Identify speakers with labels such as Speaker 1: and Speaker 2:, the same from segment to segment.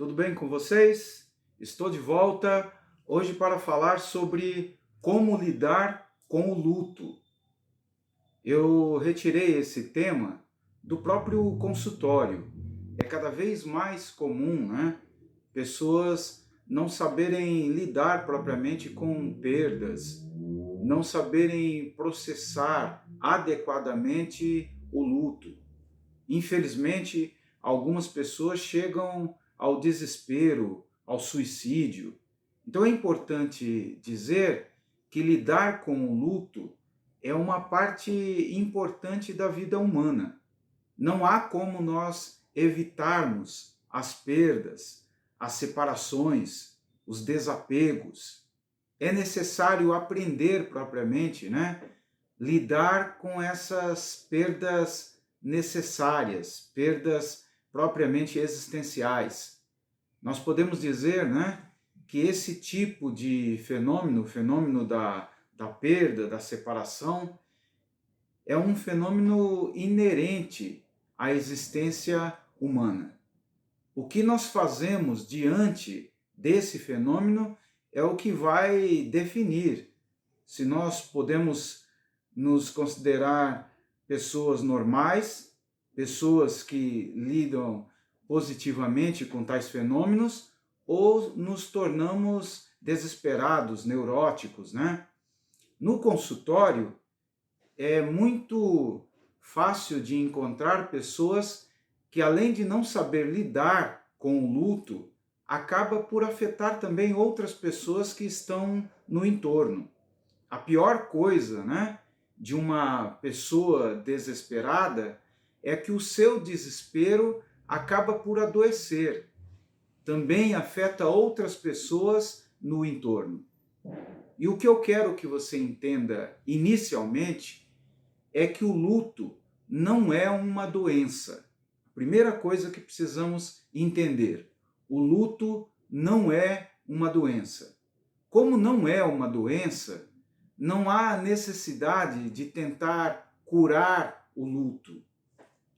Speaker 1: tudo bem com vocês? Estou de volta hoje para falar sobre como lidar com o luto. Eu retirei esse tema do próprio consultório. É cada vez mais comum, né? Pessoas não saberem lidar propriamente com perdas, não saberem processar adequadamente o luto. Infelizmente, algumas pessoas chegam ao desespero, ao suicídio. Então é importante dizer que lidar com o luto é uma parte importante da vida humana. Não há como nós evitarmos as perdas, as separações, os desapegos. É necessário aprender propriamente, né? Lidar com essas perdas necessárias, perdas propriamente existenciais. Nós podemos dizer, né, que esse tipo de fenômeno, o fenômeno da perda, da separação, é um fenômeno inerente à existência humana. O que nós fazemos diante desse fenômeno é o que vai definir se nós podemos nos considerar pessoas normais, pessoas que lidam positivamente com tais fenômenos, ou nos tornamos desesperados, neuróticos, né? No consultório é muito fácil de encontrar pessoas que, além de não saber lidar com o luto, acaba por afetar também outras pessoas que estão no entorno. A pior coisa, né, de uma pessoa desesperada é que o seu desespero acaba por adoecer. Também afeta outras pessoas no entorno. E o que eu quero que você entenda inicialmente é que o luto não é uma doença. A primeira coisa que precisamos entender: o luto não é uma doença. Como não é uma doença, não há necessidade de tentar curar o luto.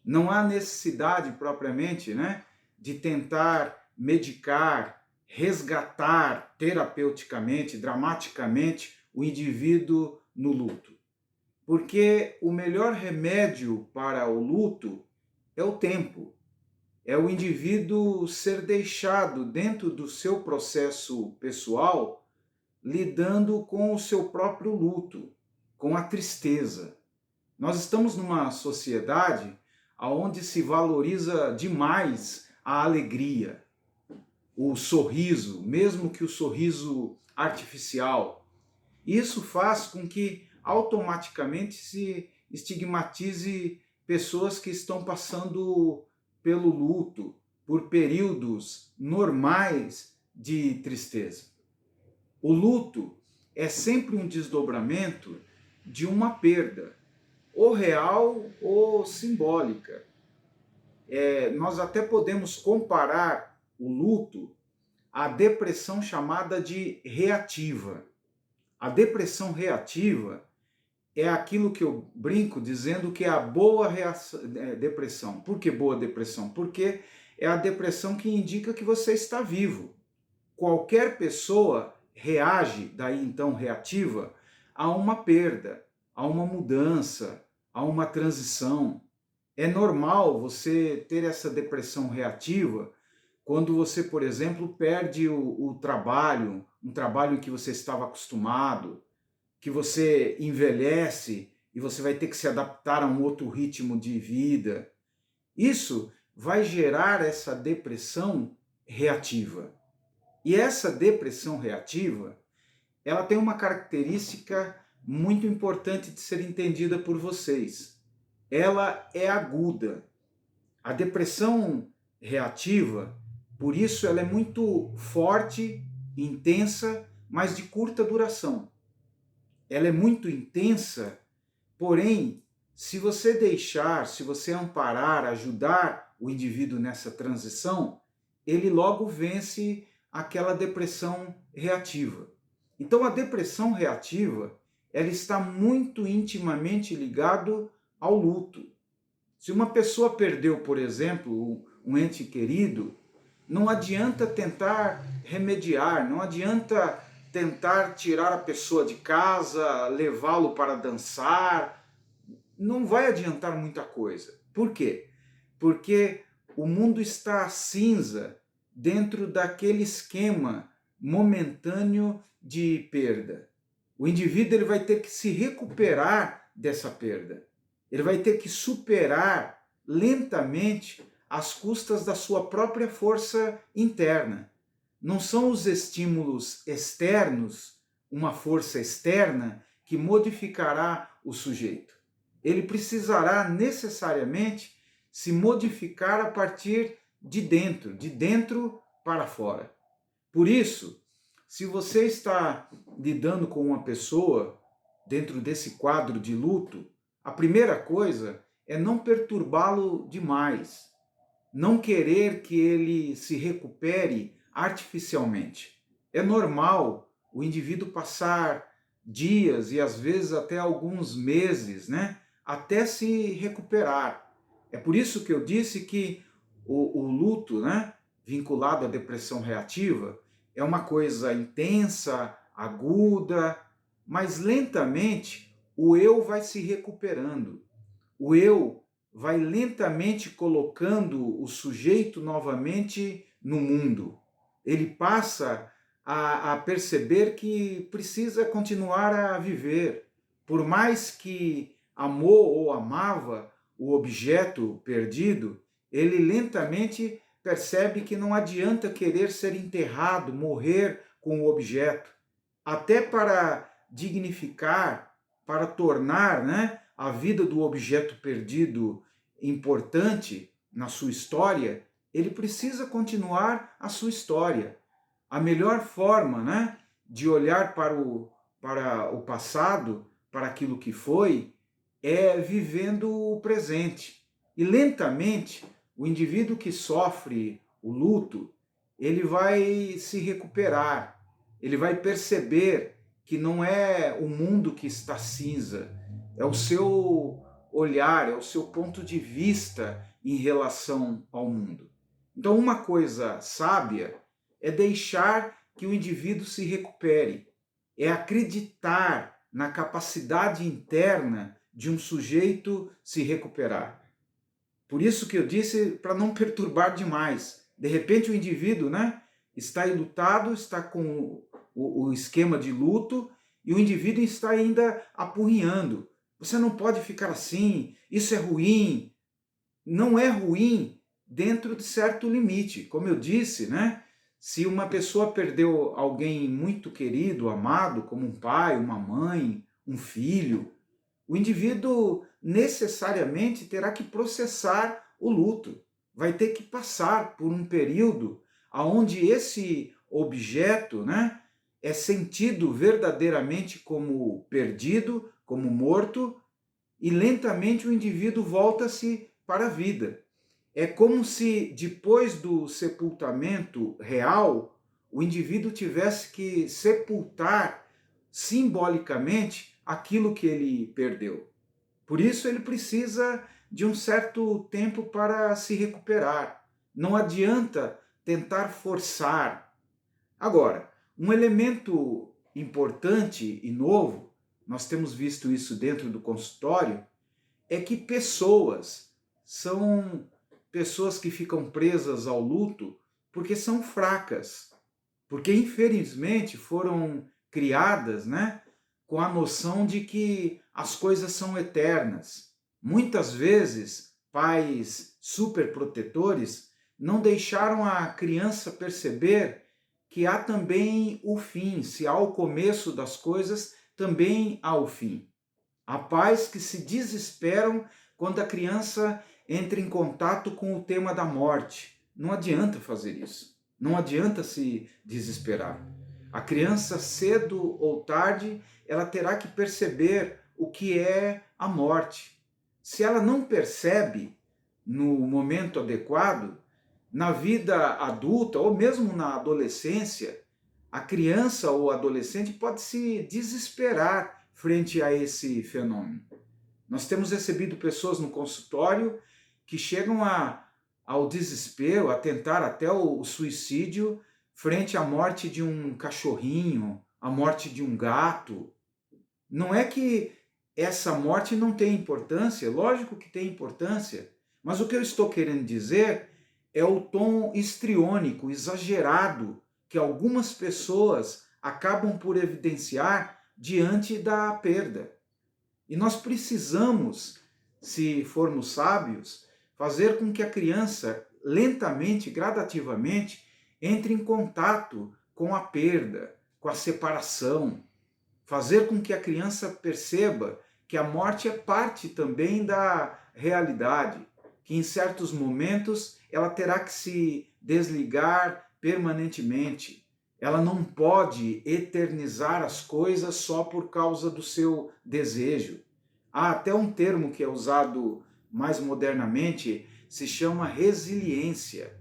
Speaker 1: Não há necessidade propriamente, né, de tentar medicar, resgatar terapeuticamente, dramaticamente o indivíduo no luto. Porque o melhor remédio para o luto é o tempo. É o indivíduo ser deixado dentro do seu processo pessoal lidando com o seu próprio luto, com a tristeza. Nós estamos numa sociedade onde se valoriza demais a alegria, o sorriso, mesmo que o sorriso artificial. Isso faz com que automaticamente se estigmatize pessoas que estão passando pelo luto, por períodos normais de tristeza. O luto é sempre um desdobramento de uma perda, ou real ou simbólica. Nós até podemos comparar o luto à depressão chamada de reativa. A depressão reativa é aquilo que eu brinco dizendo que é a boa depressão. Por que boa depressão? Porque é a depressão que indica que você está vivo. Qualquer pessoa reage, daí então reativa, a uma perda, a uma mudança, a uma transição. É normal você ter essa depressão reativa quando você, por exemplo, perde o trabalho, um trabalho em que você estava acostumado, que você envelhece e você vai ter que se adaptar a um outro ritmo de vida. Isso vai gerar essa depressão reativa. E essa depressão reativa, ela tem uma característica muito importante de ser entendida por vocês. Ela é aguda. A depressão reativa, por isso ela é muito forte, intensa, mas de curta duração. Ela é muito intensa, porém, se você deixar, se você amparar, ajudar o indivíduo nessa transição, ele logo vence aquela depressão reativa. Então a depressão reativa, ela está muito intimamente ligado ao luto. Se uma pessoa perdeu, por exemplo, um ente querido, Não adianta tentar remediar, não adianta tentar tirar a pessoa de casa, levá-lo para dançar. Não vai adiantar muita coisa. Por quê? Porque o mundo está cinza dentro daquele esquema momentâneo de perda. O indivíduo ele vai ter que se recuperar dessa perda. Ele vai ter que superar lentamente às custas da sua própria força interna. Não são os estímulos externos, uma força externa, que modificará o sujeito. Ele precisará necessariamente se modificar a partir de dentro para fora. Por isso, se você está lidando com uma pessoa dentro desse quadro de luto, a primeira coisa é não perturbá-lo demais, não querer que ele se recupere artificialmente. É normal o indivíduo passar dias e às vezes até alguns meses, né, até se recuperar. É por isso que eu disse que o luto, né, vinculado à depressão reativa, é uma coisa intensa, aguda, mas lentamente o eu vai se recuperando. O eu vai lentamente colocando o sujeito novamente no mundo. Ele passa a perceber que precisa continuar a viver. Por mais que amou ou amava o objeto perdido, ele lentamente percebe que não adianta querer ser enterrado, morrer com o objeto. Até para dignificar, para tornar, né, a vida do objeto perdido importante na sua história, ele precisa continuar a sua história. A melhor forma, né, de olhar para o passado, para aquilo que foi, é vivendo o presente. E lentamente, o indivíduo que sofre o luto, ele vai se recuperar, ele vai perceber que não é o mundo que está cinza, é o seu olhar, é o seu ponto de vista em relação ao mundo. Então, uma coisa sábia é deixar que o indivíduo se recupere, é acreditar na capacidade interna de um sujeito se recuperar. Por isso que eu disse para não perturbar demais. De repente o indivíduo, né, está enlutado, está com o esquema de luto e o indivíduo está ainda apurrinhando. Você não pode ficar assim, isso é ruim. Não é ruim dentro de certo limite. Como eu disse, né? Se uma pessoa perdeu alguém muito querido, amado, como um pai, uma mãe, um filho, o indivíduo necessariamente terá que processar o luto. Vai ter que passar por um período onde esse objeto, né, é sentido verdadeiramente como perdido, como morto, e lentamente o indivíduo volta-se para a vida. É como se depois do sepultamento real, o indivíduo tivesse que sepultar simbolicamente aquilo que ele perdeu. Por isso ele precisa de um certo tempo para se recuperar. Não adianta tentar forçar. Agora, um elemento importante e novo, nós temos visto isso dentro do consultório, é que são pessoas que ficam presas ao luto porque são fracas, porque infelizmente foram criadas, né, com a noção de que as coisas são eternas. Muitas vezes, pais superprotetores não deixaram a criança perceber que há também o fim, se há o começo das coisas, também há o fim. Há pais que se desesperam quando a criança entra em contato com o tema da morte. Não adianta fazer isso. Não adianta se desesperar. A criança, cedo ou tarde, ela terá que perceber o que é a morte. Se ela não percebe no momento adequado, na vida adulta ou mesmo na adolescência, a criança ou adolescente pode se desesperar frente a esse fenômeno. Nós temos recebido pessoas no consultório que chegam a ao desespero, a tentar até o suicídio frente à morte de um cachorrinho, à morte de um gato. Não é que essa morte não tem importância, lógico que tem importância, mas o que eu estou querendo dizer é o tom histriônico, exagerado, que algumas pessoas acabam por evidenciar diante da perda. E nós precisamos, se formos sábios, fazer com que a criança, lentamente, gradativamente, entre em contato com a perda, com a separação. Fazer com que a criança perceba que a morte é parte também da realidade, que em certos momentos ela terá que se desligar permanentemente. Ela não pode eternizar as coisas só por causa do seu desejo. Há até um termo que é usado mais modernamente, se chama resiliência.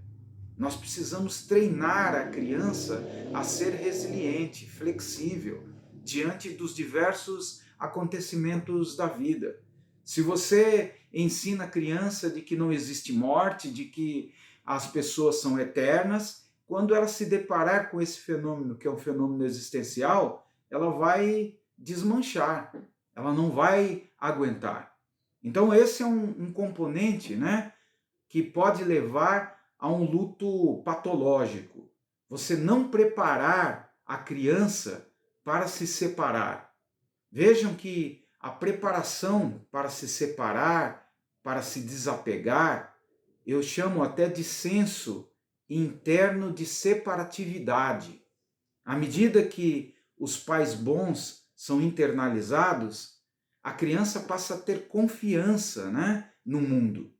Speaker 1: Nós precisamos treinar a criança a ser resiliente, flexível, diante dos diversos acontecimentos da vida. Se você ensina a criança de que não existe morte, de que as pessoas são eternas, quando ela se deparar com esse fenômeno, que é um fenômeno existencial, ela vai desmanchar, ela não vai aguentar. Então esse é um componente, né, que pode levar a um luto patológico. Você não preparar a criança para se separar. Vejam que a preparação para se separar, para se desapegar, eu chamo até de senso interno de separatividade. À medida que os pais bons são internalizados, a criança passa a ter confiança, né, no mundo.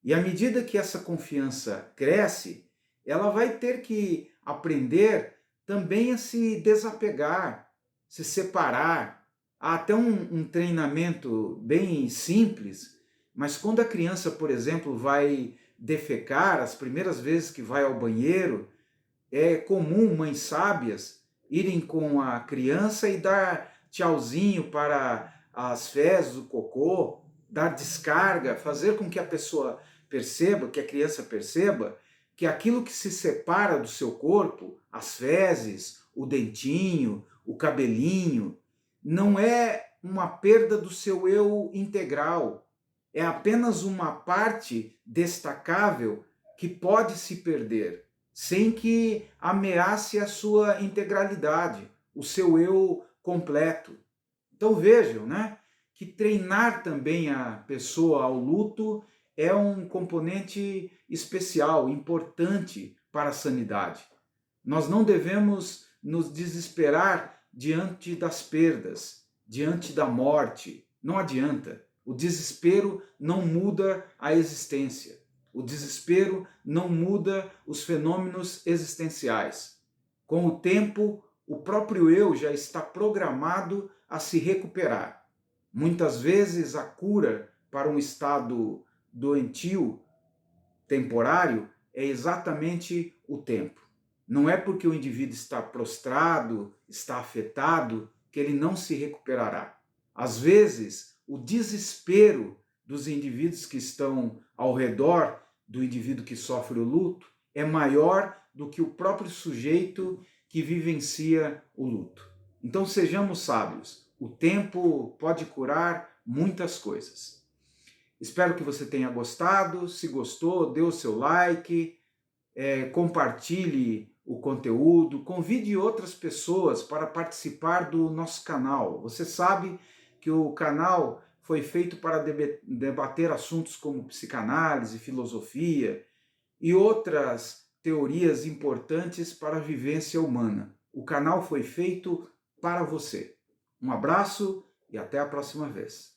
Speaker 1: E à medida que essa confiança cresce, ela vai ter que aprender também a se desapegar, se separar. Há até um treinamento bem simples, mas quando a criança, por exemplo, vai defecar, as primeiras vezes que vai ao banheiro, é comum mães sábias irem com a criança e dar tchauzinho para as fezes, o cocô, dar descarga, fazer com que a pessoa perceba, que a criança perceba, que aquilo que se separa do seu corpo, as fezes, o dentinho, o cabelinho, não é uma perda do seu eu integral, é apenas uma parte destacável que pode se perder, sem que ameace a sua integralidade, o seu eu completo. Então vejam, né, que treinar também a pessoa ao luto é um componente especial, importante para a sanidade. Nós não devemos nos desesperar diante das perdas, diante da morte. Não adianta. O desespero não muda a existência. O desespero não muda os fenômenos existenciais. Com o tempo, o próprio eu já está programado a se recuperar. Muitas vezes a cura para um estado doentio, temporário, é exatamente o tempo. Não é porque o indivíduo está prostrado, está afetado, que ele não se recuperará. Às vezes, o desespero dos indivíduos que estão ao redor do indivíduo que sofre o luto é maior do que o próprio sujeito que vivencia o luto. Então sejamos sábios. O tempo pode curar muitas coisas. Espero que você tenha gostado. Se gostou, dê o seu like, compartilhe o conteúdo, convide outras pessoas para participar do nosso canal. Você sabe que o canal foi feito para debater assuntos como psicanálise, filosofia e outras teorias importantes para a vivência humana. O canal foi feito para você. Um abraço e até a próxima vez.